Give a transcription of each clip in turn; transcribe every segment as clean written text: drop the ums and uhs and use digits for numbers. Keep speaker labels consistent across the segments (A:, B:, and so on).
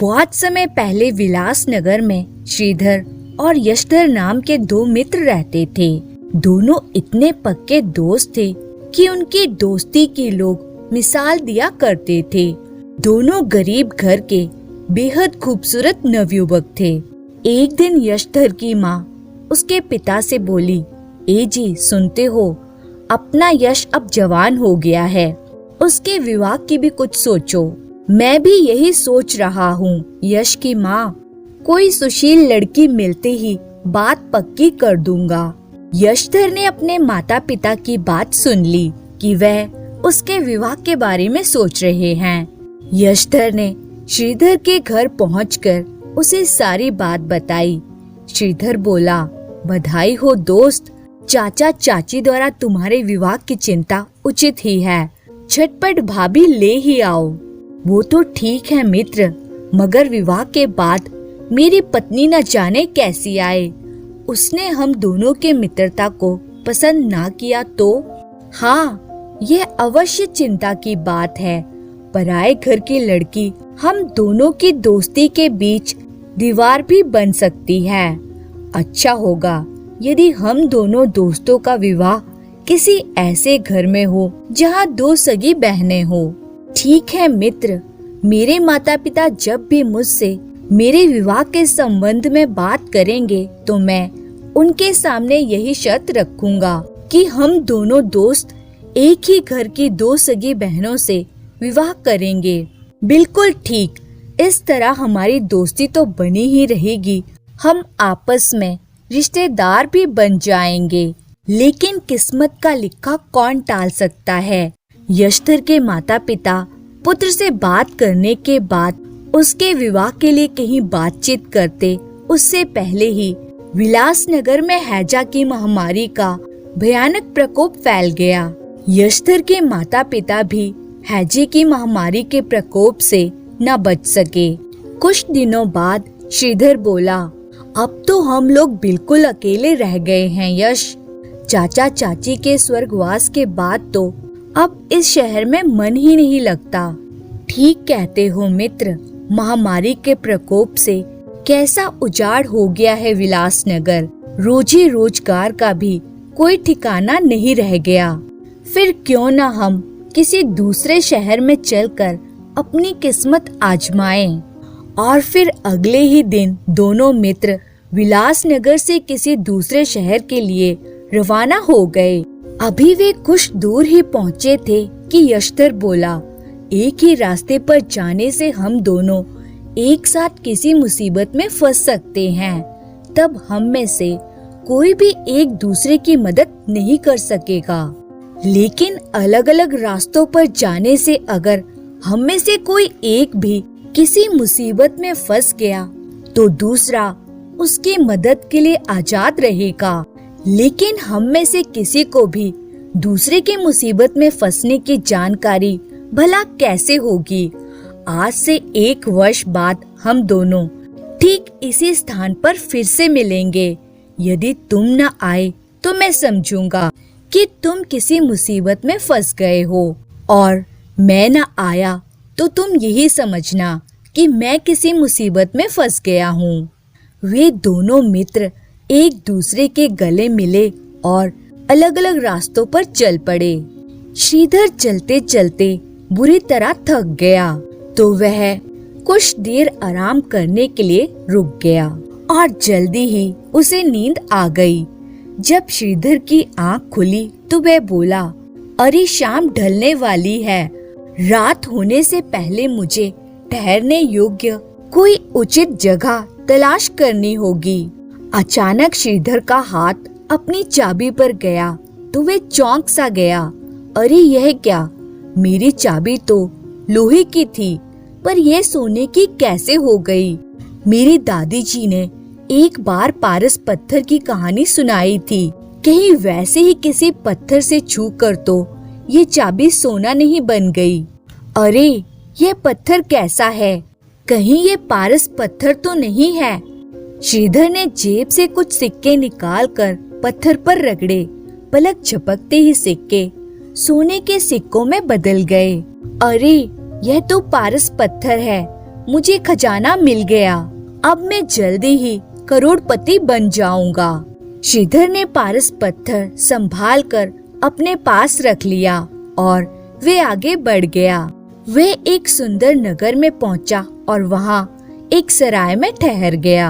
A: बहुत समय पहले विलासनगर में श्रीधर और यशधर नाम के दो मित्र रहते थे। दोनों इतने पक्के दोस्त थे कि उनकी दोस्ती की लोग मिसाल दिया करते थे। दोनों गरीब घर के बेहद खूबसूरत नवयुवक थे। एक दिन यशधर की माँ उसके पिता से बोली, ए जी सुनते हो, अपना यश अब जवान हो गया है, उसके विवाह की भी कुछ सोचो। मैं भी यही सोच रहा हूँ यश की माँ, कोई सुशील लड़की मिलते ही बात पक्की कर दूंगा। यशधर ने अपने माता पिता की बात सुन ली कि वह उसके विवाह के बारे में सोच रहे हैं। यशधर ने श्रीधर के घर पहुंचकर उसे सारी बात बताई। श्रीधर बोला, बधाई हो दोस्त, चाचा चाची द्वारा तुम्हारे विवाह की चिंता उचित ही है, झटपट भाभी ले ही आओ। वो तो ठीक है मित्र, मगर विवाह के बाद मेरी पत्नी न जाने कैसी आए, उसने हम दोनों के मित्रता को पसंद ना किया तो? हाँ, यह अवश्य चिंता की बात है। पराए घर की लड़की हम दोनों की दोस्ती के बीच दीवार भी बन सकती है। अच्छा होगा यदि हम दोनों दोस्तों का विवाह किसी ऐसे घर में हो जहाँ दो सगी बहनें हो। ठीक है मित्र, मेरे माता पिता जब भी मुझसे मेरे विवाह के संबंध में बात करेंगे तो मैं उनके सामने यही शर्त रखूंगा कि हम दोनों दोस्त एक ही घर की दो सगी बहनों से विवाह करेंगे। बिल्कुल ठीक, इस तरह हमारी दोस्ती तो बनी ही रहेगी, हम आपस में रिश्तेदार भी बन जाएंगे। लेकिन किस्मत का लिखा कौन टाल सकता है। यशधर के माता पिता पुत्र से बात करने के बाद उसके विवाह के लिए कहीं बातचीत करते उससे पहले ही विलासनगर में हैजा की महामारी का भयानक प्रकोप फैल गया। यशधर के माता पिता भी हैजे की महामारी के प्रकोप से न बच सके। कुछ दिनों बाद श्रीधर बोला, अब तो हम लोग बिल्कुल अकेले रह गए हैं यश। चाचा चाची के स्वर्गवास के बाद तो अब इस शहर में मन ही नहीं लगता। ठीक कहते हो मित्र, महामारी के प्रकोप से कैसा उजाड़ हो गया है विलासनगर, रोजी रोजगार का भी कोई ठिकाना नहीं रह गया। फिर क्यों न हम किसी दूसरे शहर में चलकर अपनी किस्मत आजमाएं। और फिर अगले ही दिन दोनों मित्र विलासनगर से किसी दूसरे शहर के लिए रवाना हो गए। अभी वे कुछ दूर ही पहुँचे थे कि यशधर बोला, एक ही रास्ते पर जाने से हम दोनों एक साथ किसी मुसीबत में फंस सकते हैं। तब हम में से कोई भी एक दूसरे की मदद नहीं कर सकेगा। लेकिन अलग अलग रास्तों पर जाने से अगर हम में से कोई एक भी किसी मुसीबत में फंस गया तो दूसरा उसकी मदद के लिए आजाद रहेगा। लेकिन हम में से किसी को भी दूसरे की मुसीबत में फंसने की जानकारी भला कैसे होगी। आज से 1 वर्ष बाद हम दोनों ठीक इसी स्थान पर फिर से मिलेंगे। यदि तुम न आए तो मैं समझूंगा कि तुम किसी मुसीबत में फंस गए हो, और मैं न आया तो तुम यही समझना कि मैं किसी मुसीबत में फंस गया हूँ। वे दोनों मित्र एक दूसरे के गले मिले और अलग अलग रास्तों पर चल पड़े। श्रीधर चलते चलते बुरी तरह थक गया तो वह कुछ देर आराम करने के लिए रुक गया और जल्दी ही उसे नींद आ गई। जब श्रीधर की आंख खुली तो वह बोला, अरे शाम ढलने वाली है, रात होने से पहले मुझे ठहरने योग्य कोई उचित जगह तलाश करनी होगी। अचानक श्रीधर का हाथ अपनी चाबी पर गया तो वे चौंक सा गया। अरे यह क्या, मेरी चाबी तो लोहे की थी पर यह सोने की कैसे हो गई। मेरी दादी जी ने एक बार पारस पत्थर की कहानी सुनाई थी, कहीं वैसे ही किसी पत्थर से छू कर तो ये चाबी सोना नहीं बन गई। अरे यह पत्थर कैसा है, कहीं ये पारस पत्थर तो नहीं है। श्रीधर ने जेब से कुछ सिक्के निकालकर पत्थर पर रगड़े। पलक झपकते ही सिक्के सोने के सिक्कों में बदल गए। अरे यह तो पारस पत्थर है, मुझे खजाना मिल गया, अब मैं जल्दी ही करोड़पति बन जाऊंगा। श्रीधर ने पारस पत्थर संभाल कर अपने पास रख लिया और वे आगे बढ़ गया। वे एक सुंदर नगर में पहुंचा और वहां एक सराय में ठहर गया।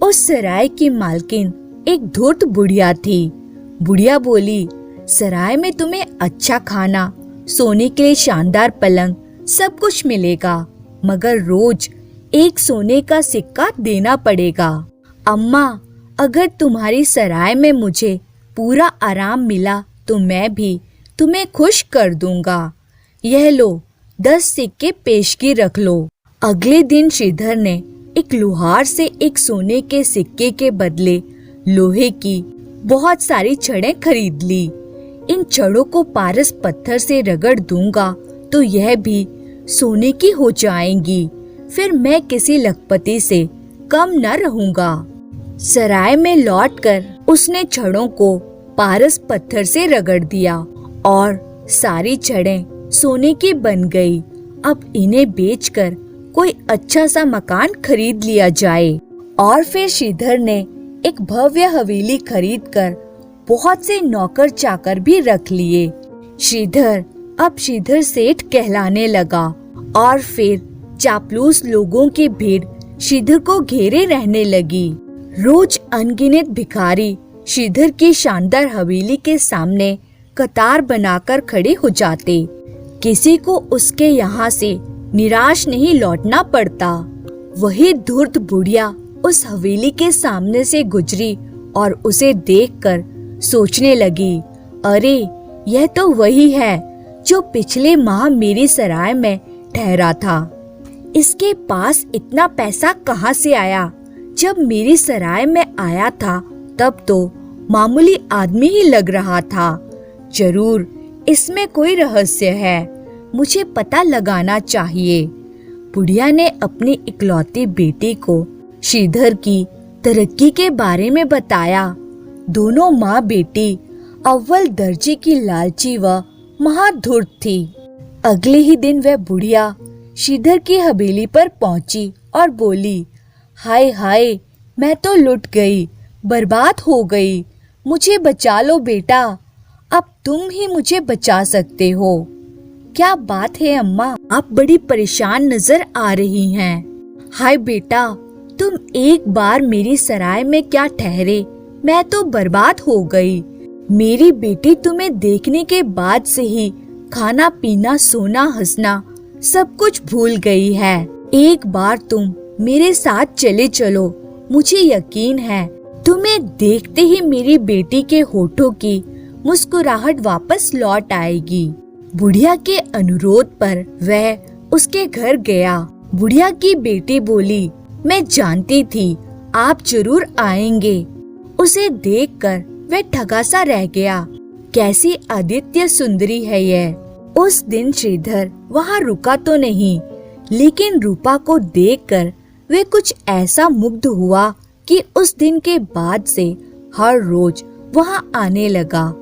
A: उस सराय की मालकिन एक धूर्त बुढ़िया थी। बुढ़िया बोली, सराय में तुम्हें अच्छा खाना, सोने के लिए शानदार पलंग, सब कुछ मिलेगा, मगर रोज एक सोने का सिक्का देना पड़ेगा। अम्मा, अगर तुम्हारी सराय में मुझे पूरा आराम मिला तो मैं भी तुम्हें खुश कर दूंगा। यह लो, 10 सिक्के पेशगी रख लो। अगले दिन श्रीधर ने एक लोहार से एक सोने के सिक्के के बदले लोहे की बहुत सारी छड़ें खरीद ली। इन छड़ों को पारस पत्थर से रगड़ दूंगा तो यह भी सोने की हो जाएंगी, फिर मैं किसी लखपति से कम न रहूंगा। सराय में लौटकर उसने छड़ों को पारस पत्थर से रगड़ दिया और सारी छड़ें सोने की बन गई। अब इन्हें बेचकर कोई अच्छा सा मकान खरीद लिया जाए। और फिर श्रीधर ने एक भव्य हवेली खरीदकर बहुत से नौकर चाकर भी रख लिए। श्रीधर अब श्रीधर सेठ कहलाने लगा और फिर चापलूस लोगों की भीड़ श्रीधर को घेरे रहने लगी। रोज अनगिनत भिखारी श्रीधर की शानदार हवेली के सामने कतार बनाकर खड़े हो जाते। किसी को उसके यहाँ से निराश नहीं लौटना पड़ता। वही धूर्त बुढ़िया उस हवेली के सामने से गुजरी और उसे देखकर सोचने लगी, अरे यह तो वही है जो पिछले माह मेरी सराय में ठहरा था। इसके पास इतना पैसा कहाँ से आया? जब मेरी सराय में आया था तब तो मामूली आदमी ही लग रहा था। जरूर इसमें कोई रहस्य है, मुझे पता लगाना चाहिए। बुढ़िया ने अपनी इकलौती बेटी को श्रीधर की तरक्की के बारे में बताया। दोनों माँ बेटी अव्वल दर्जे की लालची व महाधूर्त थी। अगले ही दिन वह बुढ़िया श्रीधर की हवेली पर पहुंची और बोली, हाय हाय, मैं तो लुट गई, बर्बाद हो गई, मुझे बचा लो बेटा, अब तुम ही मुझे बचा सकते हो। क्या बात है अम्मा, आप बड़ी परेशान नजर आ रही हैं। हाय बेटा, तुम एक बार मेरी सराय में क्या ठहरे, मैं तो बर्बाद हो गई। मेरी बेटी तुम्हें देखने के बाद से ही खाना पीना सोना हंसना सब कुछ भूल गई है। एक बार तुम मेरे साथ चले चलो, मुझे यकीन है तुम्हें देखते ही मेरी बेटी के होठों की मुस्कुराहट वापस लौट आएगी। बुढ़िया के अनुरोध पर वह उसके घर गया। बुढ़िया की बेटी बोली, मैं जानती थी आप जरूर आएंगे। उसे देखकर वह ठगा सा रह गया। कैसी आदित्य सुंदरी है यह। उस दिन श्रीधर वहाँ रुका तो नहीं, लेकिन रूपा को देखकर वे कुछ ऐसा मुग्ध हुआ कि उस दिन के बाद से हर रोज वहाँ आने लगा।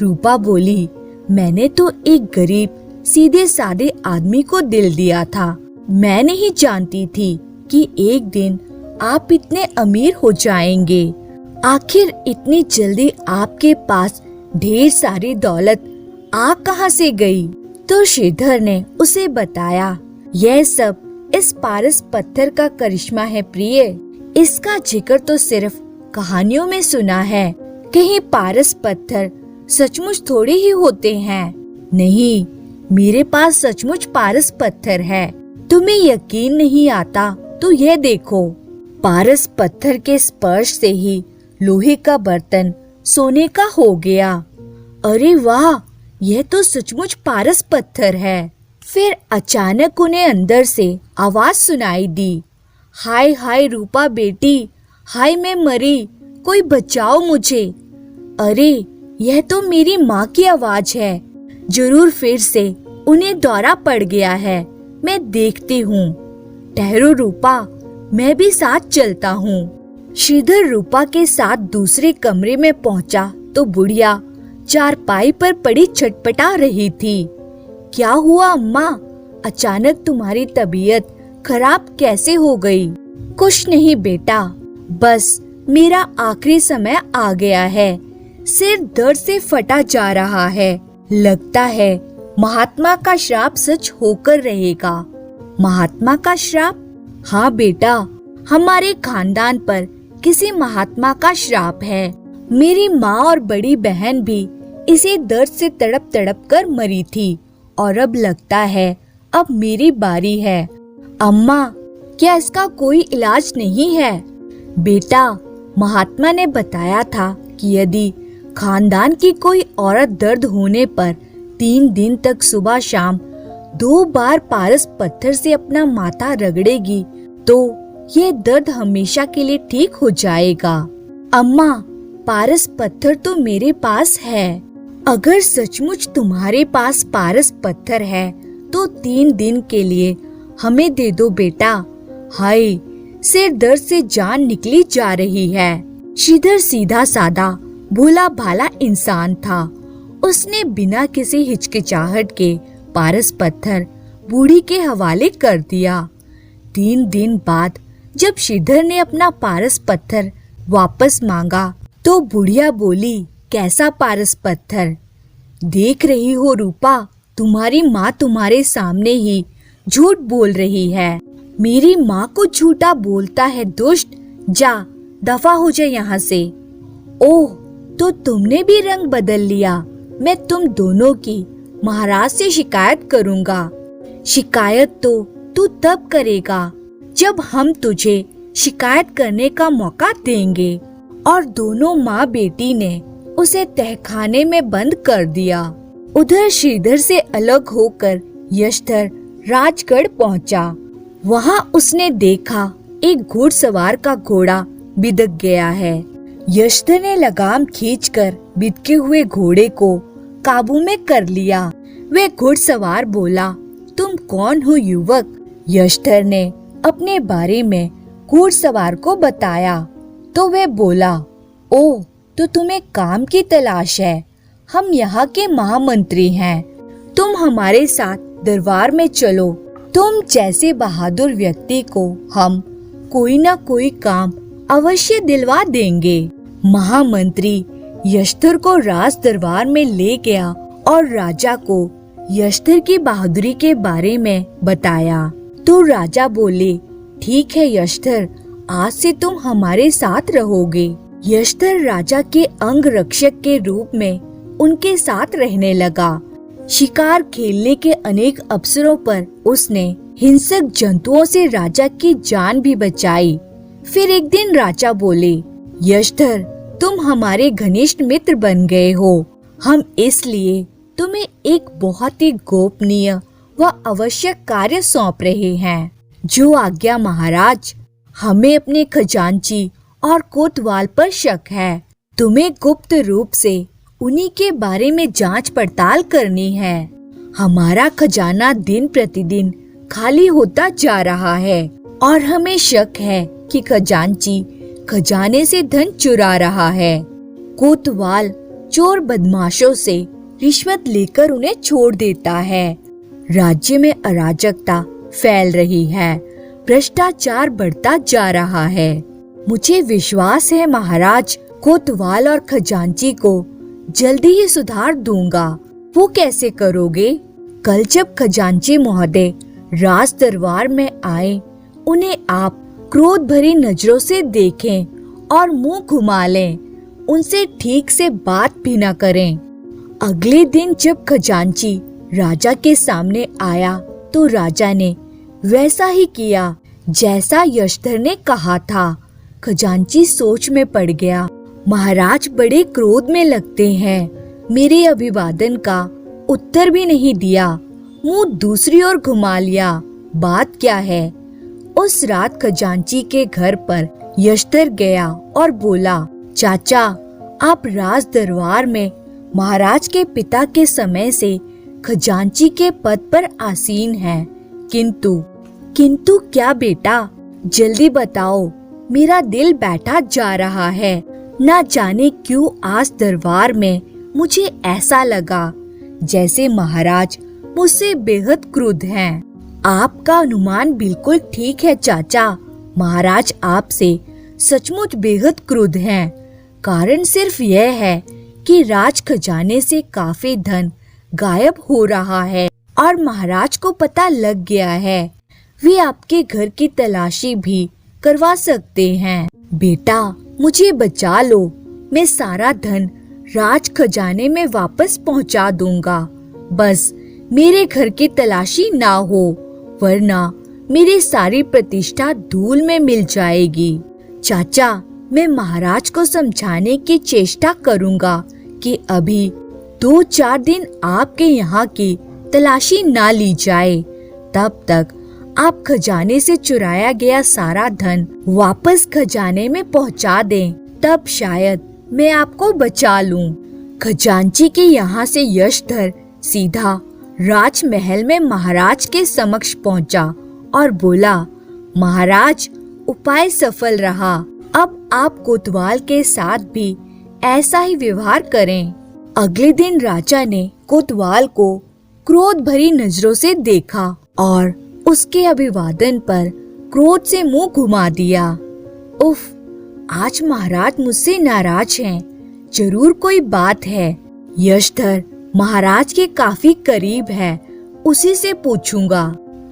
A: रूपा बोली, मैंने तो एक गरीब सीधे सादे आदमी को दिल दिया था। मैं नहीं जानती थी कि एक दिन आप इतने अमीर हो जाएंगे। आखिर इतनी जल्दी आपके पास ढेर सारी दौलत आ कहाँ से गई? तो श्रीधर ने उसे बताया, यह सब इस पारस पत्थर का करिश्मा है प्रिय। इसका जिक्र तो सिर्फ कहानियों में सुना है, कहीं पारस पत्थर सचमुच थोड़े ही होते हैं। नहीं, मेरे पास सचमुच पारस पत्थर है। तुम्हें यकीन नहीं आता तो यह देखो। पारस पत्थर के स्पर्श से ही लोहे का बर्तन सोने का हो गया। अरे वाह, यह तो सचमुच पारस पत्थर है। फिर अचानक उन्हें अंदर से आवाज सुनाई दी, हाय हाय रूपा बेटी, हाय मैं मरी, कोई बचाओ मुझे। अरे यह तो मेरी माँ की आवाज है। जरूर फिर से उन्हें दौरा पड़ गया है, मैं देखती हूँ। ठहरो रूपा, मैं भी साथ चलता हूँ। श्रीधर रूपा के साथ दूसरे कमरे में पहुँचा तो बुढ़िया चारपाई पर पड़ी छटपटा रही थी। क्या हुआ अम्मा, अचानक तुम्हारी तबीयत खराब कैसे हो गई? कुछ नहीं बेटा, बस मेरा आखिरी समय आ गया है। सिर दर्द से फटा जा रहा है। लगता है महात्मा का श्राप सच होकर रहेगा। महात्मा का श्राप? हाँ बेटा, हमारे खानदान पर किसी महात्मा का श्राप है। मेरी माँ और बड़ी बहन भी इसी दर्द से तड़प तड़प कर मरी थी और अब लगता है अब मेरी बारी है। अम्मा, क्या इसका कोई इलाज नहीं है? बेटा, महात्मा ने बताया था कि यदि खानदान की कोई औरत दर्द होने पर 3 दिन तक सुबह शाम 2 बार पारस पत्थर से अपना माथा रगड़ेगी तो ये दर्द हमेशा के लिए ठीक हो जाएगा। अम्मा, पारस पत्थर तो मेरे पास है। अगर सचमुच तुम्हारे पास पारस पत्थर है तो 3 दिन के लिए हमें दे दो बेटा। हाय, सिर दर्द से जान निकली जा रही है। श्रीधर सीधा साधा भोला भाला इंसान था। उसने बिना किसी हिचकिचाहट के पारस पत्थर बूढ़ी के हवाले कर दिया। 3 दिन बाद जब श्रीधर ने अपना पारस पत्थर वापस मांगा तो बुढ़िया बोली, कैसा पारस पत्थर? देख रही हो रूपा, तुम्हारी माँ तुम्हारे सामने ही झूठ बोल रही है। मेरी माँ को झूठा बोलता है दुष्ट, जा दफा हो जाए यहाँ से। ओह, तो तुमने भी रंग बदल लिया। मैं तुम दोनों की महाराज से शिकायत करूँगा। शिकायत तो तू तब करेगा जब हम तुझे शिकायत करने का मौका देंगे। और दोनों माँ बेटी ने उसे तहखाने में बंद कर दिया। उधर श्रीधर से अलग होकर यशधर राजगढ़ पहुंचा। वहां उसने देखा एक घुड़सवार का घोड़ा बिदक गया है। यशधर ने लगाम खींचकर बिदके हुए घोड़े को काबू में कर लिया। वे घुड़सवार बोला, तुम कौन हो युवक? यशधर ने अपने बारे में घुड़सवार को बताया तो वह बोला, ओह, तो तुम्हें काम की तलाश है। हम यहाँ के महामंत्री हैं। तुम हमारे साथ दरबार में चलो। तुम जैसे बहादुर व्यक्ति को हम कोई न कोई काम अवश्य दिलवा देंगे। महामंत्री यशधर को राज दरबार में ले गया और राजा को यशधर की बहादुरी के बारे में बताया। तो राजा बोले, ठीक है यशधर, आज से तुम हमारे साथ रहोगे। यशधर राजा के अंग रक्षक के रूप में उनके साथ रहने लगा। शिकार खेलने के अनेक अवसरों पर उसने हिंसक जंतुओं से राजा की जान भी बचाई। फिर एक दिन राजा बोले, यशधर, तुम हमारे घनिष्ठ मित्र बन गए हो। हम इसलिए तुम्हें एक बहुत ही गोपनीय व आवश्यक कार्य सौंप रहे हैं। जो आज्ञा महाराज। हमें अपने खजांची और कोतवाल पर शक है। तुम्हें गुप्त रूप से उन्हीं के बारे में जांच पड़ताल करनी है। हमारा खजाना दिन प्रतिदिन खाली होता जा रहा है और हमें शक है कि खजांची खजाने से धन चुरा रहा है। कोतवाल चोर बदमाशों से रिश्वत लेकर उन्हें छोड़ देता है। राज्य में अराजकता फैल रही है। भ्रष्टाचार बढ़ता जा रहा है। मुझे विश्वास है महाराज, कोतवाल और खजांची को जल्दी ही सुधार दूंगा। वो कैसे करोगे? कल जब खजांची महोदय राज दरबार में आए, उन्हें आप क्रोध भरी नजरों से देखें और मुंह घुमा लें। उनसे ठीक से बात भी न करें। अगले दिन जब खजांची राजा के सामने आया तो राजा ने वैसा ही किया जैसा यशधर ने कहा था। खजांची सोच में पड़ गया। महाराज बड़े क्रोध में लगते हैं। मेरे अभिवादन का उत्तर भी नहीं दिया, मुंह दूसरी ओर घुमा लिया। बात क्या है? उस रात खजांची के घर पर यशधर गया और बोला, चाचा, आप राज दरबार में महाराज के पिता के समय से खजांची के पद पर आसीन हैं। किंतु क्या बेटा? जल्दी बताओ, मेरा दिल बैठा जा रहा है। ना जाने क्यों आज दरबार में मुझे ऐसा लगा जैसे महाराज मुझसे बेहद क्रुद्ध हैं। आपका अनुमान बिल्कुल ठीक है चाचा। महाराज आपसे सचमुच बेहद क्रुद्ध हैं। कारण सिर्फ यह है कि राज खजाने से काफी धन गायब हो रहा है और महाराज को पता लग गया है। वे आपके घर की तलाशी भी करवा सकते हैं। बेटा, मुझे बचा लो। मैं सारा धन राज खजाने में वापस पहुंचा दूंगा। बस मेरे घर की तलाशी ना हो, वरना मेरी सारी प्रतिष्ठा धूल में मिल जाएगी। चाचा, मैं महाराज को समझाने की चेष्टा करूंगा कि अभी 2-4 दिन आपके यहाँ की तलाशी ना ली जाए। तब तक आप खजाने से चुराया गया सारा धन वापस खजाने में पहुँचा दें, तब शायद मैं आपको बचा लूं। खजांची के यहाँ से यशधर सीधा राजमहल में महाराज के समक्ष पहुँचा और बोला, महाराज, उपाय सफल रहा। अब आप कोतवाल के साथ भी ऐसा ही व्यवहार करें। अगले दिन राजा ने कोतवाल को क्रोध भरी नजरों से देखा और उसके अभिवादन पर क्रोध से मुंह घुमा दिया। उफ, आज महाराज मुझसे नाराज हैं। जरूर कोई बात है। यशधर महाराज के काफी करीब है, उसी से पूछूंगा।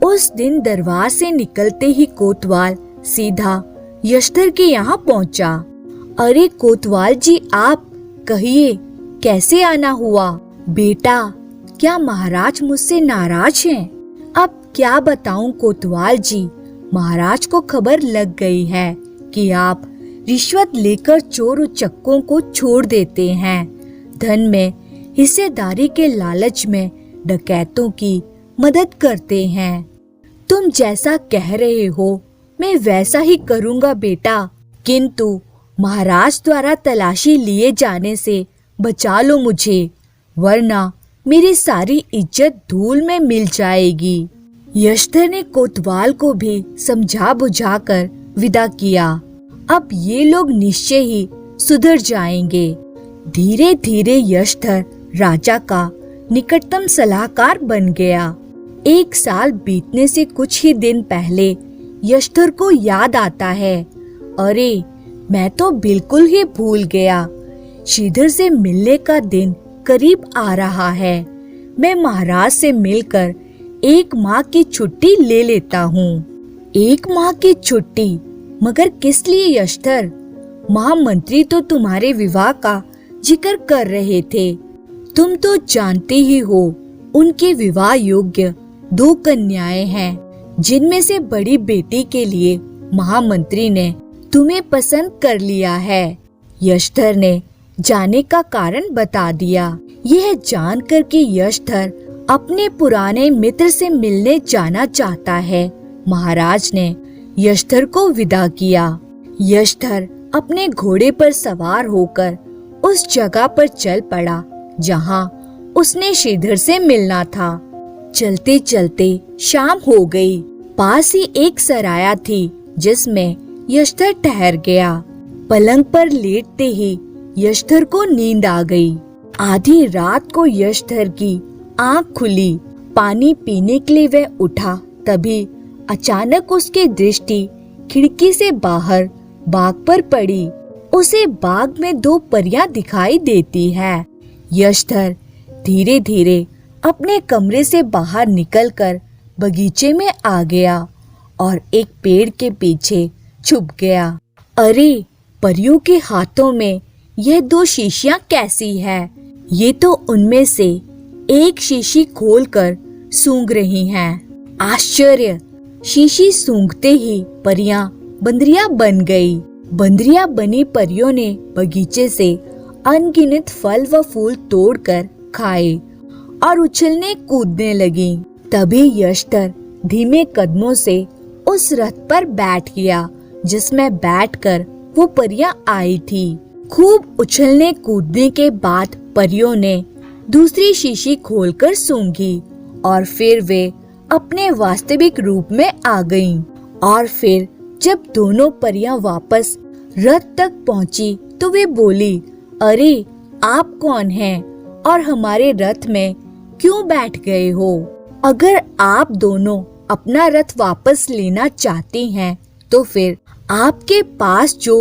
A: उस दिन दरबार से निकलते ही कोतवाल सीधा यशधर के यहाँ पहुँचा। अरे कोतवाल जी, आप कहिए, कैसे आना हुआ? बेटा, क्या महाराज मुझसे नाराज हैं? अब क्या बताऊं कोतवाल जी, महाराज को खबर लग गई है कि आप रिश्वत लेकर चोर उचक्कों को छोड़ देते हैं। धन में हिस्सेदारी के लालच में डकैतों की मदद करते हैं। तुम जैसा कह रहे हो मैं वैसा ही करूंगा बेटा, किंतु महाराज द्वारा तलाशी लिए जाने से बचा लो मुझे, वरना मेरी सारी इज्जत धूल में मिल जाएगी। यशधर ने कोतवाल को भी समझा बुझाकर विदा किया। अब ये लोग निश्चय ही सुधर जाएंगे। धीरे धीरे यशधर राजा का निकटतम सलाहकार बन गया। 1 साल बीतने से कुछ ही दिन पहले यशधर को याद आता है, अरे मैं तो बिल्कुल ही भूल गया। श्रीधर से मिलने का दिन करीब आ रहा है। मैं महाराज से मिलकर 1 माह की छुट्टी ले लेता हूँ। 1 माह की छुट्टी? मगर किस लिए यशधर? महामंत्री तो तुम्हारे विवाह का जिक्र कर रहे थे। तुम तो जानते ही हो, उनके विवाह योग्य 2 कन्याएं हैं, जिनमें से बड़ी बेटी के लिए महामंत्री ने तुम्हें पसंद कर लिया है। यशधर ने जाने का कारण बता दिया। यह जानकर कि यशधर अपने पुराने मित्र से मिलने जाना चाहता है, महाराज ने यशधर को विदा किया। यशधर अपने घोड़े पर सवार होकर उस जगह पर चल पड़ा जहां उसने श्रीधर से मिलना था। चलते चलते शाम हो गई। पास ही एक सराया थी जिसमें यशधर ठहर गया। पलंग पर लेटते ही यशधर को नींद आ गई। आधी रात को यशधर की आंख खुली। पानी पीने के लिए वह उठा, तभी अचानक उसकी दृष्टि खिड़की से बाहर बाग पर पड़ी। उसे बाग में 2 परियां दिखाई देती है। यशधर धीरे धीरे अपने कमरे से बाहर निकलकर बगीचे में आ गया और एक पेड़ के पीछे छुप गया। अरे, परियों के हाथों में यह 2 शीशियां कैसी है? ये तो उनमें से एक शीशी खोलकर सूंघ रही हैं। आश्चर्य! शीशी सूंघते ही परियां बंदरियां बन गई। बंदरियां बनी परियों ने बगीचे से अनगिनत फल व फूल तोड़कर खाए और उछलने कूदने लगी। तभी यशधर धीमे कदमों से उस रथ पर बैठ गया जिसमें बैठकर वो परियां आई थी। खूब उछलने कूदने के बाद परियों ने दूसरी शीशी खोलकर सूंघी और फिर वे अपने वास्तविक रूप में आ गईं। और फिर जब दोनों परियां वापस रथ तक पहुंची तो वे बोली, अरे, आप कौन हैं और हमारे रथ में क्यों बैठ गए हो? अगर आप दोनों अपना रथ वापस लेना चाहती हैं, तो फिर आपके पास जो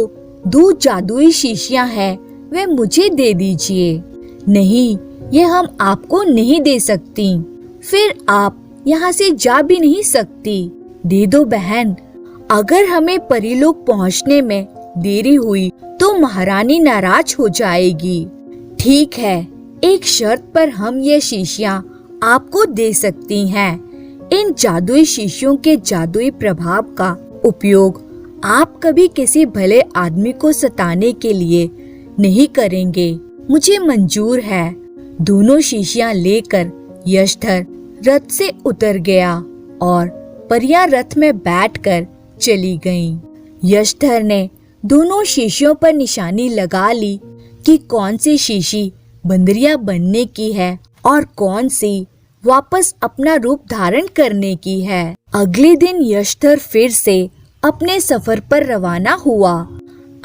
A: 2 जादुई शीशियां हैं वे मुझे दे दीजिए। नहीं, ये हम आपको नहीं दे सकती। फिर आप यहाँ से जा भी नहीं सकती। दे दो बहन। अगर हमें परीलोक पहुँचने में देरी हुई तो महारानी नाराज हो जाएगी। ठीक है, एक शर्त पर हम ये शीशियाँ आपको दे सकती हैं। इन जादुई शीशियों के जादुई प्रभाव का उपयोग आप कभी किसी भले आदमी को सताने के लिए नहीं करेंगे। मुझे मंजूर है। दोनों शीशियाँ लेकर यशधर रथ से उतर गया और परियां रथ में बैठकर चली गईं। यशधर ने दोनों शीशियों पर निशानी लगा ली कि कौन सी शीशी बंदरिया बनने की है और कौन सी वापस अपना रूप धारण करने की है। अगले दिन यशधर फिर से अपने सफर पर रवाना हुआ।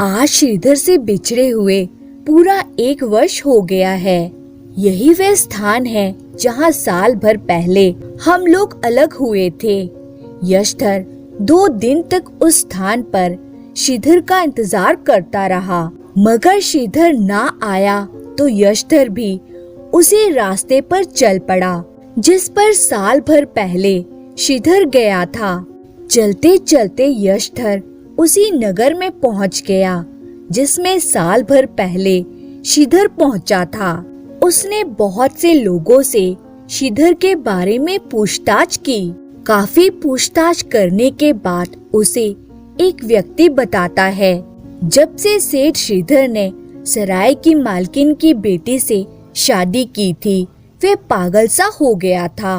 A: आज श्रीधर से बिछड़े हुए पूरा 1 वर्ष हो गया है। यही वह स्थान है जहाँ साल भर पहले हम लोग अलग हुए थे। यशधर 2 दिन तक उस स्थान पर श्रीधर का इंतजार करता रहा, मगर श्रीधर ना आया तो यशधर भी उसी रास्ते पर चल पड़ा जिस पर साल भर पहले श्रीधर गया था। चलते चलते यशधर उसी नगर में पहुंच गया जिसमें साल भर पहले श्रीधर पहुंचा था। उसने बहुत से लोगों से श्रीधर के बारे में पूछताछ की। काफी पूछताछ करने के बाद उसे एक व्यक्ति बताता है, जब से सेठ श्रीधर ने सराय की मालकिन की बेटी से शादी की थी, वे पागल सा हो गया था।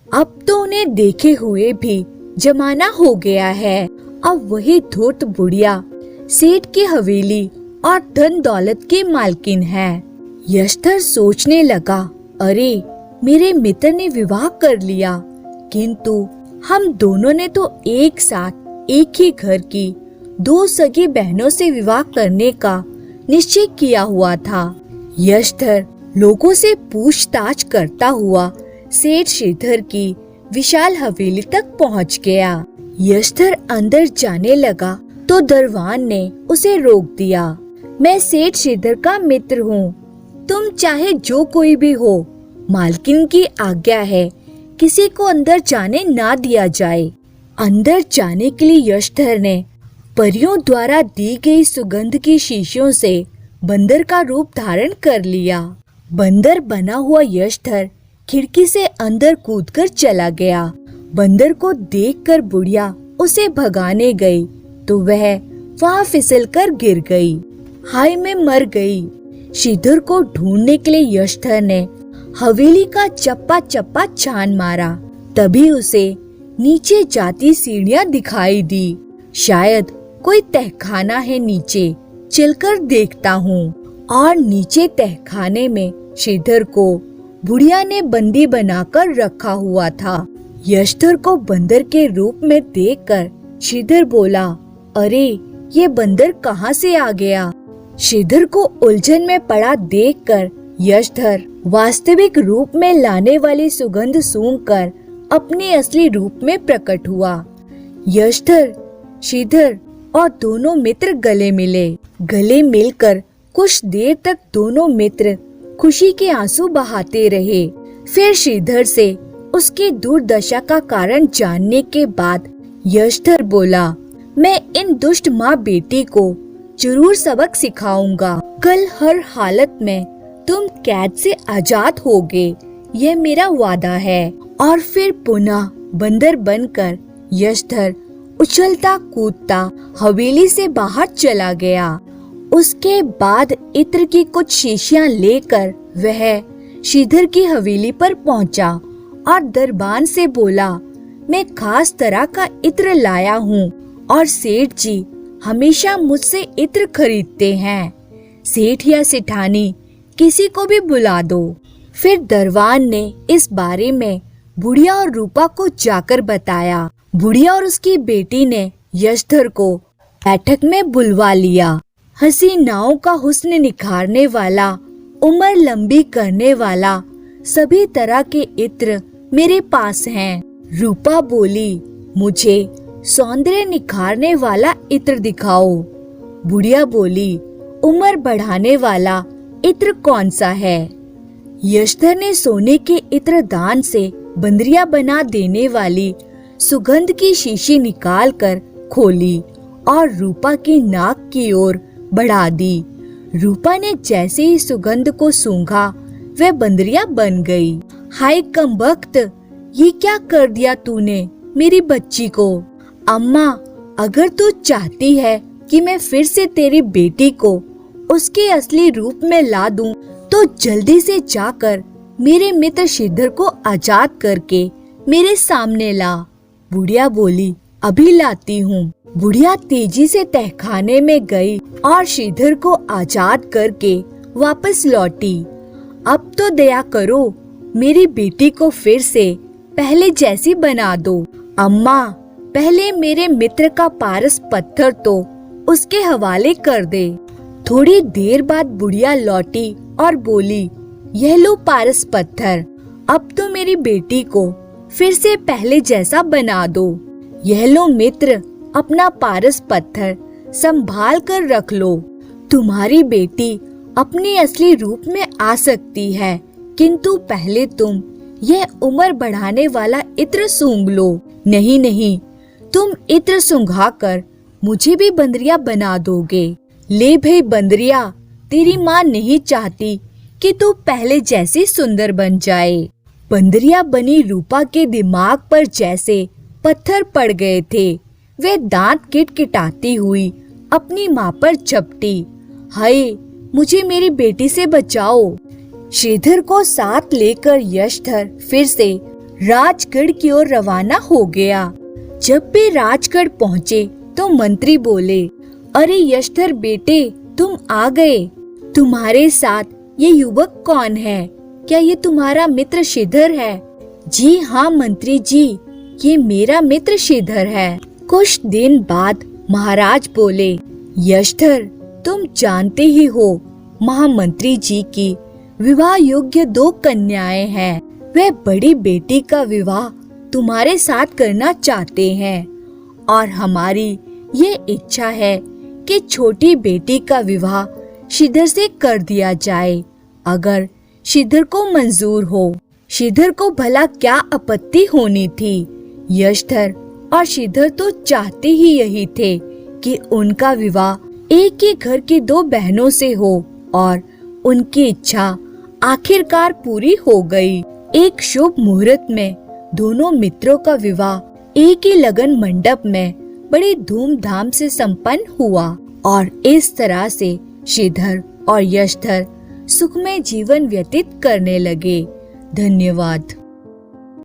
A: अब तो उन्हें देखे हुए भी जमाना हो गया है। अब वही धूर्त बुढ़िया सेठ की हवेली और धन दौलत की मालकिन है। यशधर सोचने लगा, अरे मेरे मित्र ने विवाह कर लिया, किंतु हम दोनों ने तो एक साथ एक ही घर की 2 सगी बहनों से विवाह करने का निश्चय किया हुआ था। यशधर लोगों से पूछताछ करता हुआ सेठ श्रीधर की विशाल हवेली तक पहुंच गया। यशधर अंदर जाने लगा तो दरवान ने उसे रोक दिया। मैं सेठ श्रीधर का मित्र हूँ, तुम चाहे जो कोई भी हो, मालकिन की आज्ञा है किसी को अंदर जाने ना दिया जाए। अंदर जाने के लिए यशधर ने परियों द्वारा दी गई सुगंध की शीशियों से बंदर का रूप धारण कर लिया। बंदर बना हुआ यशधर खिड़की से अंदर कूदकर चला गया। बंदर को देखकर बुढ़िया उसे भगाने गई तो वह वहाँ फिसलकर गिर गई। हाय, मैं मर गई। श्रीधर को ढूंढने के लिए यशधर ने हवेली का चप्पा चप्पा छान मारा। तभी उसे नीचे जाती सीढ़ियाँ दिखाई दी। शायद कोई तहखाना है, नीचे चलकर देखता हूँ। और नीचे तहखाने में श्रीधर को बुढ़िया ने बंदी बनाकर रखा हुआ था। यशधर को बंदर के रूप में देखकर श्रीधर बोला, अरे ये बंदर कहाँ से आ गया? श्रीधर को उलझन में पड़ा देखकर यशधर वास्तविक रूप में लाने वाली सुगंध सूंघकर अपने असली रूप में प्रकट हुआ। यशधर, श्रीधर और दोनों मित्र गले मिले। गले मिलकर कुछ देर तक दोनों मित्र खुशी के आंसू बहाते रहे। फिर श्रीधर से उसकी दुर्दशा का कारण जानने के बाद यशधर बोला, मैं इन दुष्ट माँ बेटी को जरूर सबक सिखाऊंगा। कल हर हालत में तुम कैद से आजाद होगे, यह मेरा वादा है। और फिर पुनः बंदर बनकर यशधर उछलता कूदता हवेली से बाहर चला गया। उसके बाद इत्र की कुछ शीशियां लेकर वह श्रीधर की हवेली पर पहुंचा और दरबान से बोला, मैं खास तरह का इत्र लाया हूँ और सेठ जी हमेशा मुझसे इत्र खरीदते हैं। सेठ या सेठानी किसी को भी बुला दो। फिर दरबान ने इस बारे में बुढ़िया और रूपा को जाकर बताया। बुढ़िया और उसकी बेटी ने यशधर को बैठक में बुलवा लिया। हसीनाओं का हुस्न निखारने वाला, उम्र लंबी करने वाला सभी तरह के इत्र मेरे पास हैं। रूपा बोली, मुझे सौंदर्य निखारने वाला इत्र दिखाओ। बुढ़िया बोली, उम्र बढ़ाने वाला इत्र कौन सा है? यशधर ने सोने के इत्र दान से बंदरिया बना देने वाली सुगंध की शीशी निकालकर खोली और रूपा की नाक की ओर बढ़ा दी। रूपा ने जैसे ही सुगंध को सूंघा वह बंदरिया बन गई। हाय कमबख्त, ये क्या कर दिया तूने मेरी बच्ची को? अम्मा, अगर तू चाहती है कि मैं फिर से तेरी बेटी को उसके असली रूप में ला दूं, तो जल्दी से जाकर मेरे मित्र श्रीधर को आजाद करके मेरे सामने ला। बुढ़िया बोली, अभी लाती हूँ। बुढ़िया तेजी से तहखाने में गई और श्रीधर को आजाद करके वापस लौटी। अब तो दया करो, मेरी बेटी को फिर से पहले जैसी बना दो। अम्मा, पहले मेरे मित्र का पारस पत्थर तो उसके हवाले कर दे। थोड़ी देर बाद बुढ़िया लौटी और बोली, यह लो पारस पत्थर, अब तो मेरी बेटी को फिर से पहले जैसा बना दो। यह लो मित्र, अपना पारस पत्थर संभाल कर रख लो। तुम्हारी बेटी अपने असली रूप में आ सकती है, किंतु पहले तुम यह उम्र बढ़ाने वाला इत्र सूंघ लो। नहीं नहीं, तुम इत्र सूंघाकर मुझे भी बंदरिया बना दोगे। ले भाई बंदरिया, तेरी माँ नहीं चाहती कि तू पहले जैसी सुंदर बन जाए। बंदरिया बनी रूपा के दिमाग पर जैसे पत्थर पड़ गए थे। वे दांत किटकिटाती हुई अपनी माँ पर झपटी। हाय, मुझे मेरी बेटी से बचाओ। श्रीधर को साथ लेकर यशधर फिर से राजगढ़ की ओर रवाना हो गया। जब वे राजगढ़ पहुँचे तो मंत्री बोले, अरे यशधर बेटे, तुम आ गए। तुम्हारे साथ ये युवक कौन है? क्या ये तुम्हारा मित्र श्रीधर है? जी हाँ मंत्री जी, ये मेरा मित्र श्रीधर है। कुछ दिन बाद महाराज बोले, यशधर, तुम जानते ही हो महामंत्री जी की विवाह योग्य 2 कन्याएं हैं। वे बड़ी बेटी का विवाह तुम्हारे साथ करना चाहते हैं और हमारी ये इच्छा है कि छोटी बेटी का विवाह श्रीधर से कर दिया जाए, अगर श्रीधर को मंजूर हो। श्रीधर को भला क्या आपत्ति होनी थी? यशधर और श्रीधर तो चाहते ही यही थे कि उनका विवाह एक ही घर की 2 बहनों से हो और उनकी इच्छा आखिरकार पूरी हो गई। एक शुभ मुहूर्त में दोनों मित्रों का विवाह एक ही लगन मंडप में बड़ी धूमधाम से संपन्न हुआ और इस तरह से श्रीधर और यशधर सुखमय जीवन व्यतीत करने लगे। धन्यवाद।